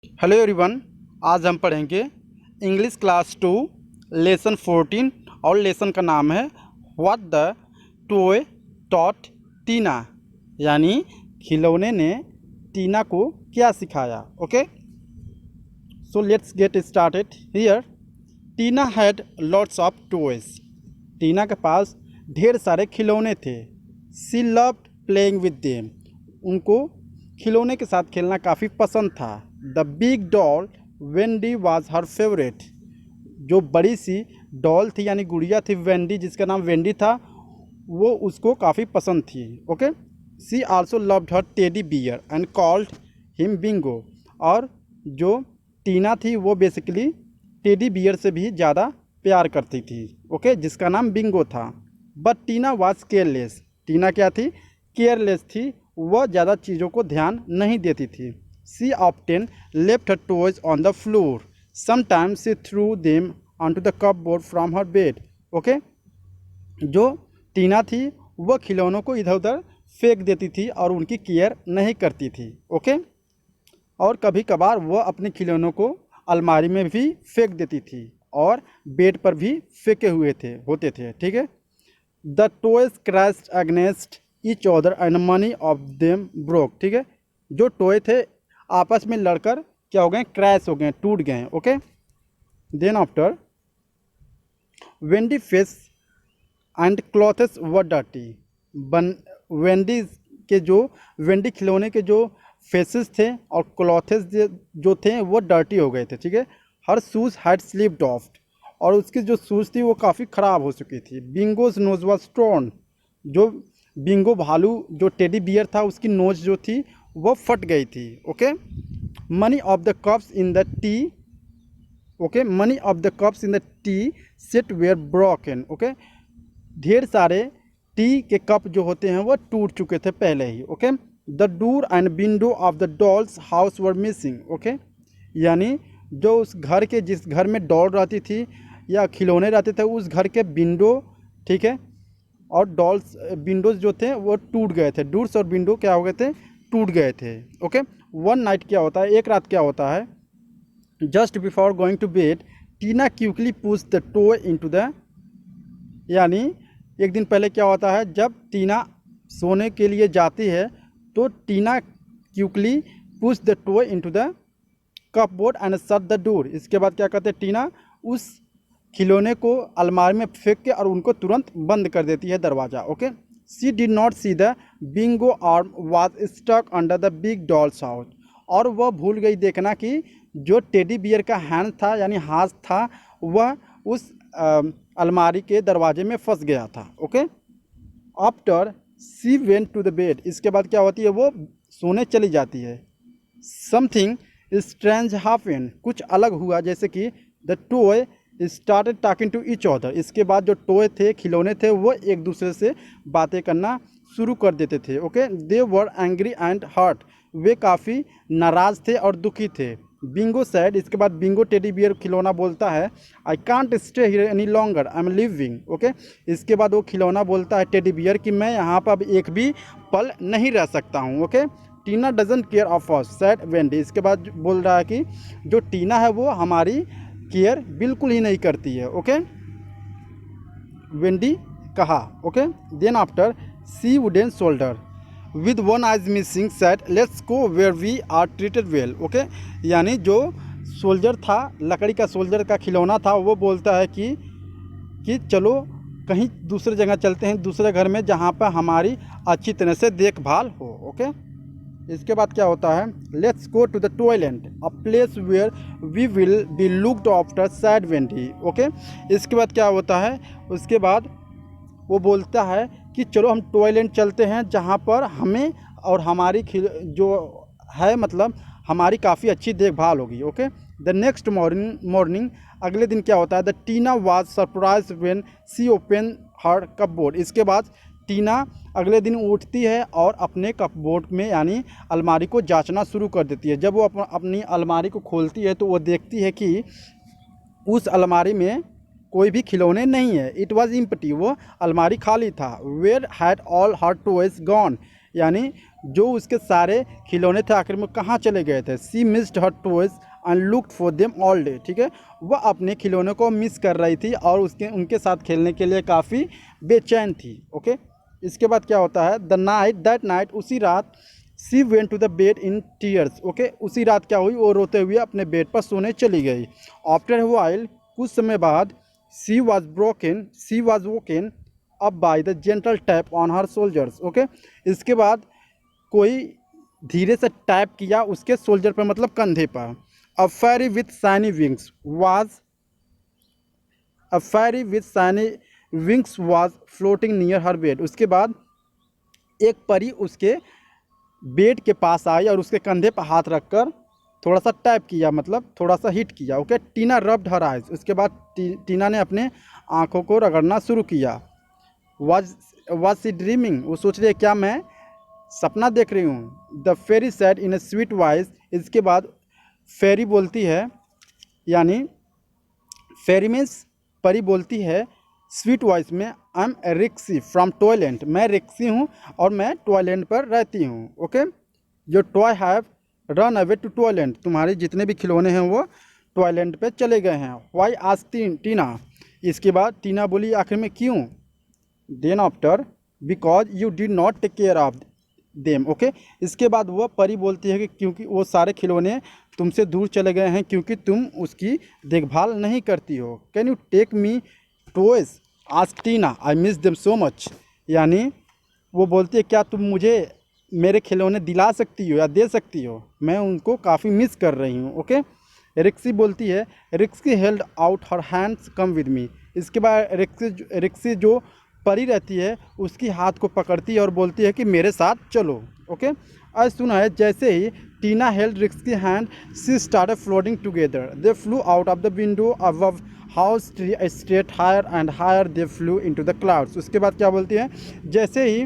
Hello everyone. आज हम पढ़ेंगे इंग्लिश क्लास 2 लेसन 14 और लेसन का नाम है what the toy taught Tina, यानी खिलौने ने टीना को क्या सिखाया। Okay, so let's get started here. Tina had lots of toys. Tina के पास ढेर सारे खिलौने थे। She loved playing with them. उनको खिलौने के साथ खेलना काफ़ी पसंद था। The big doll Wendy was her favourite. जो बड़ी सी डॉल थी यानी गुड़िया थी वेंडी, जिसका नाम वेंडी था, वो उसको काफ़ी पसंद थी। Okay, she also loved her teddy bear and called him Bingo. और जो टीना थी वो बेसिकली टेडी बियर से भी ज़्यादा प्यार करती थी। ओके, जिसका नाम बिंगो था। But Tina was careless. Tina क्या थी? केयरलेस थी। वह ज़्यादा चीज़ों को ध्यान नहीं देती थी। She often left her toys on the floor. Sometimes she threw them onto the cupboard from her bed. Okay, जो टीना थी वह खिलौनों को इधर उधर फेंक देती थी और उनकी केयर नहीं करती थी। ओके, और कभी कभार वह अपने खिलौनों को अलमारी में भी फेंक देती थी और बेड पर भी फेंके हुए होते थे। ठीक है। The toys crashed against each other and money of them broke. ठीक है, जो टॉय थे आपस में लड़कर क्या हो गए? क्रैश हो गए, टूट गए। Okay, then after Wendy face and clothes were dirty. Wendy के जो वेंडी खिलौने के जो फेसेस थे और क्लॉथ्स जो थे वो डर्टी हो गए थे। ठीक है। हर शूज़ हैड स्लिप्ड ऑफ। और उसकी जो शूज़ थी वो काफ़ी ख़राब हो चुकी थी। बिंगोज नोज वाज टॉर्न। जो बिंगो भालू जो टेडी बियर था उसकी नोज जो थी वो फट गई थी। Okay, many of the cups in the tea. Okay, many of the cups in the tea set were broken. Okay, ढेर सारे टी के कप जो होते हैं वो टूट चुके थे पहले ही। Okay, the door and window of the doll's house were missing. Okay, यानी जो उस घर के जिस घर में डॉल रहती थी या खिलौने रहते थे उस घर के विंडो, ठीक है, और डॉल्स विंडोज़ जो थे वो टूट गए थे। डोर्स और विंडो क्या हो गए थे? टूट गए थे। ओके, वन नाइट क्या होता है? एक रात क्या होता है? Just before going to bed Tina quickly push the toy into the. यानी एक दिन पहले क्या होता है? जब टीना सोने के लिए जाती है तो Tina quickly push the toy into the cupboard and shut the door. इसके बाद क्या करते हैं? टीना उस खिलौने को अलमारी में फेंक के और उनको तुरंत बंद कर देती है दरवाज़ा। Okay, she did not see the Bingo arm was stuck under the big dolls house. और वह भूल गई देखना कि जो टेडी बियर का हैंड था यानी हाथ था वह उस अलमारी के दरवाजे में फंस गया था। Okay, after she went to the bed. इसके बाद क्या होती है? वो सोने चली जाती है। Something strange happened. कुछ अलग हुआ, जैसे कि the toy started talking to each other. इसके बाद जो टॉय थे, खिलौने थे, वो एक दूसरे से बातें करना शुरू कर देते थे। Okay, they were angry and hurt. वे काफ़ी नाराज़ थे और दुखी थे। Bingo said. इसके बाद बिंगो टेडी बियर खिलौना बोलता है, I can't stay here any longer, I am living. Okay, इसके बाद वो खिलौना बोलता है टेडी बियर कि मैं यहाँ पर अब एक भी पल नहीं रह सकता हूँ। Okay, Tina doesn't care of us sad Wendy. इसके बाद बोल रहा है कि जो टीना है वो हमारी केयर बिल्कुल ही नहीं करती है। ओके, वेंडी कहा। Okay, then after she wooden soldier with one eyes missing said let's go where we are treated well. Okay, यानी जो सोल्जर था, लकड़ी का सोल्जर का खिलौना था, वो बोलता है कि चलो कहीं दूसरे जगह चलते हैं, दूसरे घर में जहाँ पर हमारी अच्छी तरह से देखभाल हो। ओके, इसके बाद क्या होता है? Let's go to the toyland a place where we will be looked after said Wendy. Okay, इसके बाद क्या होता है? उसके बाद वो बोलता है कि चलो हम टॉयलेट चलते हैं जहाँ पर हमें और हमारी जो है मतलब हमारी काफ़ी अच्छी देखभाल होगी। ओके, द नेक्स्ट मॉर्निंग अगले दिन क्या होता है? The Tina was surprise when she open her cupboard. इसके बाद टीना अगले दिन उठती है और अपने कपबोर्ड में यानी अलमारी को जांचना शुरू कर देती है। जब वो अपनी अलमारी को खोलती है तो वो देखती है कि उस अलमारी में कोई भी खिलौने नहीं है। It was empty. वो अलमारी खाली था। Where had all her toys gone. यानी जो उसके सारे खिलौने थे आखिर में कहाँ चले गए थे। She missed her toys and looked for them all day, ठीक है, वह अपने खिलौनों को मिस कर रही थी और उनके साथ खेलने के लिए काफ़ी बेचैन थी। ओके, इसके बाद क्या होता है, दैट नाइट, उसी रात, she went to the bed in tears. Okay, उसी रात क्या हुई, वो रोते हुए अपने बेड पर सोने चली गई। आफ्टर व्हाइल, कुछ समय बाद, she was woken up by the gentle tap on her shoulders. Okay, इसके बाद कोई धीरे से टैप किया उसके सोल्जर पर, मतलब कंधे पर। A fairy with shiny wings was floating near her bed. उसके बाद एक परी उसके बेड के पास आई और उसके कंधे पर हाथ रखकर थोड़ा सा टैप किया, मतलब थोड़ा सा हिट किया। ओके, टीना रब्ड हर आइज। उसके बाद टीना ने अपने आंखों को रगड़ना शुरू किया। वाज सी ड्रीमिंग, वो सोच रही है क्या मैं सपना देख रही हूँ। The fairy said in a sweet voice. इसके बाद फेरी बोलती है, यानी फेरी मीन्स परी बोलती है स्वीट वॉइस में, आई एम रिक्सी फ्रॉम टॉयलैंड, मैं रिक्सी हूँ और मैं टॉयलैंड पर रहती हूँ। ओके, जो toy have run away to toyland, तुम्हारे जितने भी खिलौने हैं वो टॉयलैंड पे चले गए हैं। Why asked Tina. इसके बाद टीना बोली आखिर में क्यों। Then after, because you did not take care of them. Okay, इसके बाद वह परी बोलती है कि क्योंकि वो सारे खिलौने तुमसे दूर चले गए हैं क्योंकि तुम उसकी देखभाल नहीं करती हो। Can you take me toys asked Tina, I miss them so much. यानी वो बोलती है क्या तुम मुझे मेरे खिलौने दिला सकती हो या दे सकती हो, मैं उनको काफ़ी मिस कर रही हूँ। ओके, रिक्सी बोलती है, Rixie held out her hands, come with me. इसके बाद रिक्सी जो परी रहती है उसकी हाथ को पकड़ती है और बोलती है कि मेरे साथ चलो। ओके, आज सुना है जैसे ही Tina held Rixie hand, she started floating together. They flew out of the window above house tree, straight higher and higher they flew into the clouds. उसके बाद क्या बोलती है, जैसे ही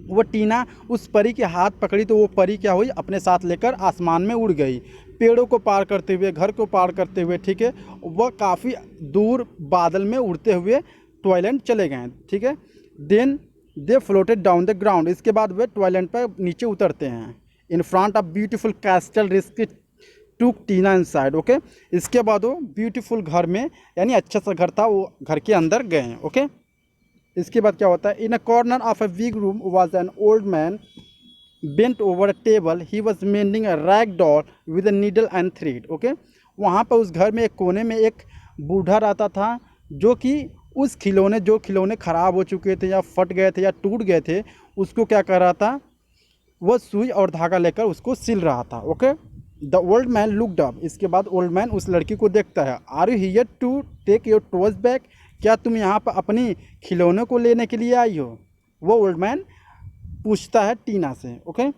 वो टीना उस परी के हाथ पकड़ी तो वो परी क्या हुई, अपने साथ लेकर आसमान में उड़ गई, पेड़ों को पार करते हुए, घर को पार करते हुए, ठीक है, वह काफ़ी दूर बादल में उड़ते हुए टॉयलैंड चले गए। ठीक है, then they floated down the ground. इसके बाद वे टॉयलैंड पर नीचे उतरते हैं। In front of beautiful castle risk took Tina inside. Okay, इसके बाद वो ब्यूटीफुल घर में, यानी अच्छा सा घर था, वो घर के अंदर गए। ओके, इसके बाद क्या होता है, in a corner of a big room was an old man bent over a table, he was mending a rag doll with a needle and thread. Okay, वहाँ पर उस घर में एक कोने में एक बूढ़ा रहता था जो कि उस जो खिलौने ख़राब हो चुके थे या फट गए थे या टूट गए थे, उसको क्या कर रहा था, वह सुई और धागा लेकर उसको सिल रहा था। Okay, the old man looked up. इसके बाद ओल्ड मैन उस लड़की को देखता है। Are you here to take your toys back, क्या तुम यहाँ पर अपनी खिलौनों को लेने के लिए आई हो, वो ओल्ड मैन पूछता है टीना से। ओके,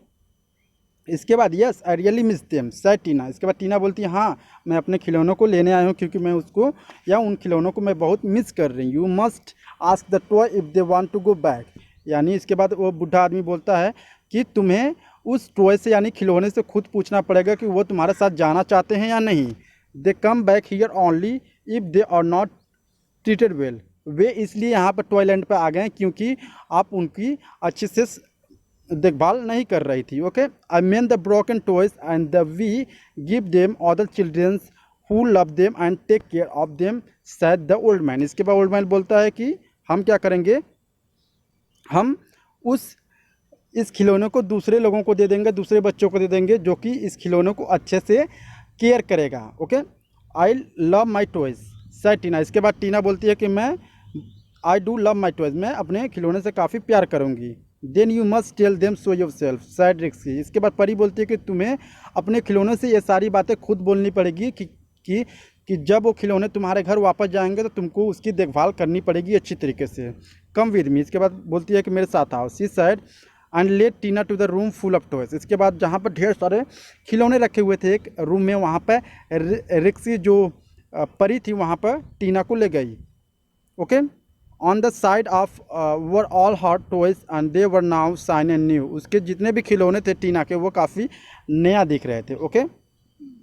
इसके बाद yes I really miss them said Tina. इसके बाद टीना बोलती है हाँ, मैं अपने खिलौनों को लेने आई हूँ क्योंकि मैं उसको या उन खिलौनों को मैं बहुत मिस कर रही हूँ। You must ask the toy if they want to go back. यानी इसके बाद वो बूढ़ा आदमी बोलता है कि तुम्हें उस टॉय से, यानी खिलौने से खुद पूछना पड़ेगा कि वो तुम्हारे साथ जाना चाहते हैं या नहीं। They come back here only if they are not treated well. वे इसलिए यहाँ पर टॉयलैंड पर आ गए क्योंकि आप उनकी अच्छे से देखभाल नहीं कर रही थी। Okay, I mean the broken toys and the we give them other childrens who love them and take care of them said the old man. इसके बाद ओल्ड मैन बोलता है कि हम क्या करेंगे, हम इस खिलौने को दूसरे लोगों को दे देंगे, दूसरे बच्चों को दे देंगे जो कि इस खिलौने को अच्छे से केयर करेगा। Okay, I love my toys said Tina. इसके बाद टीना बोलती है कि मैं I do love my toys, मैं अपने खिलौने से काफ़ी प्यार करूँगी। Then you must tell them so yourself said Rixie. इसके बाद परी बोलती है कि तुम्हें अपने खिलौनों से ये सारी बातें खुद बोलनी पड़ेगी कि जब वो खिलौने तुम्हारे घर वापस जाएंगे तो तुमको उसकी देखभाल करनी पड़ेगी अच्छी तरीके से। Come with me. इसके बाद बोलती है कि मेरे साथ आओ। She said and led Tina to the room full of toys. इसके बाद जहाँ पर ढेर सारे खिलौने रखे हुए थे एक रूम में, वहाँ पर रिक्सी जो परी थी वहाँ पर टीना को ले गई। Okay, on the side of were all her toys and they were now shine and new. उसके जितने भी खिलौने थे टीना के वो काफ़ी नया दिख रहे थे। ओके,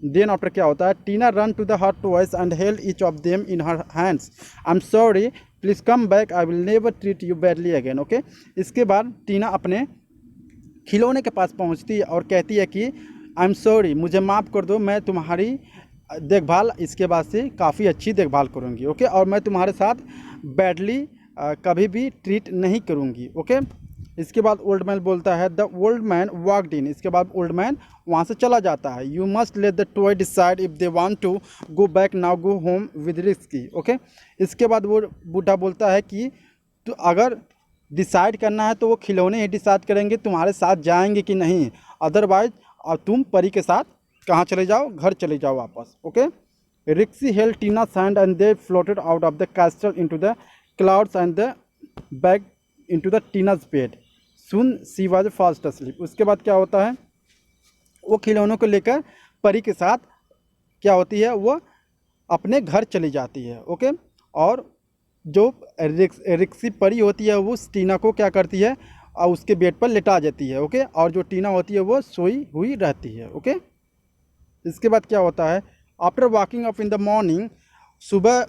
देन आफ्टर क्या होता है, Tina run to the her toys and held each of them in her hands. I am sorry please come back, I will never treat you badly again. Okay, इसके बाद टीना अपने खिलौने के पास पहुंचती है और कहती है कि आई एम सॉरी, मुझे माफ़ कर दो, मैं तुम्हारी देखभाल इसके बाद से काफ़ी अच्छी देखभाल करूंगी, ओके, और मैं तुम्हारे साथ बैडली कभी भी ट्रीट नहीं करूंगी, ओके। इसके बाद ओल्ड मैन बोलता है the old man walked in, इसके बाद ओल्ड मैन वहाँ से चला जाता है। You must let the toy decide if they want to go back now go home with risky, okay. इसके बाद वो बूढ़ा बोलता है कि तो अगर डिसाइड करना है तो वो खिलौने ही डिसाइड करेंगे तुम्हारे साथ जाएंगे कि नहीं, अदरवाइज और तुम परी के साथ कहाँ चले जाओ, घर चले जाओ वापस, ओके। रिक्सी हेल्ड टीना's hand and they floated out of the castle into the clouds and the back into the Tina's bed. Soon she was fast asleep. उसके बाद क्या होता है, वो खिलौनों को लेकर परी के साथ क्या होती है, वो अपने घर चली जाती है, ओके। और जो रिक्सी परी होती है वो उस टीना को क्या करती है और उसके बेड पर लिटा देती है, ओके। और जो टीना होती है वो सोई हुई रहती है, ओके। इसके बाद क्या होता है, after walking up in the morning, सुबह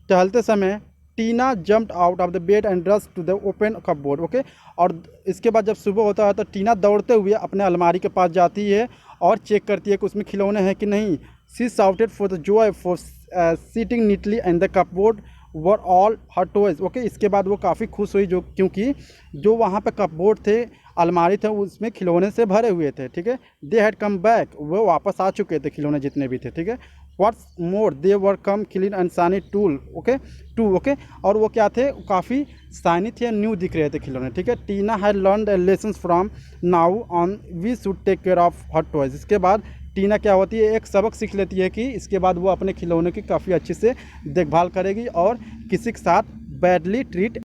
टहलते समय Tina jumped out of the bed and rush to the open cupboard, okay. और इसके बाद जब सुबह होता है तो टीना दौड़ते हुए अपने अलमारी के पास जाती है और चेक करती है कि उसमें खिलौने हैं कि नहीं। She shouted for the joy for sitting neatly and the cupboard were all her toys, okay. इसके बाद वो काफ़ी खुश हुई जो क्योंकि जो वहाँ पे कपबोर्ड थे, अलमारी थे, उसमें खिलौने से भरे हुए थे, ठीक है। दे हैड कम बैक, वो वापस आ चुके थे खिलौने जितने भी थे, ठीक है। What's more they were come clean and shiny tool, okay too, okay. और वो क्या थे, काफ़ी शाइनी थे, न्यू दिख रहे थे खिलौने, ठीक है। Tina had learned lesson from now on we should take care of her toys. इसके बाद टीना क्या होती है, एक सबक सीख लेती है कि इसके बाद वो अपने खिलौने की काफ़ी अच्छे से देखभाल करेगी और किसी के साथ बैडली ट्रीट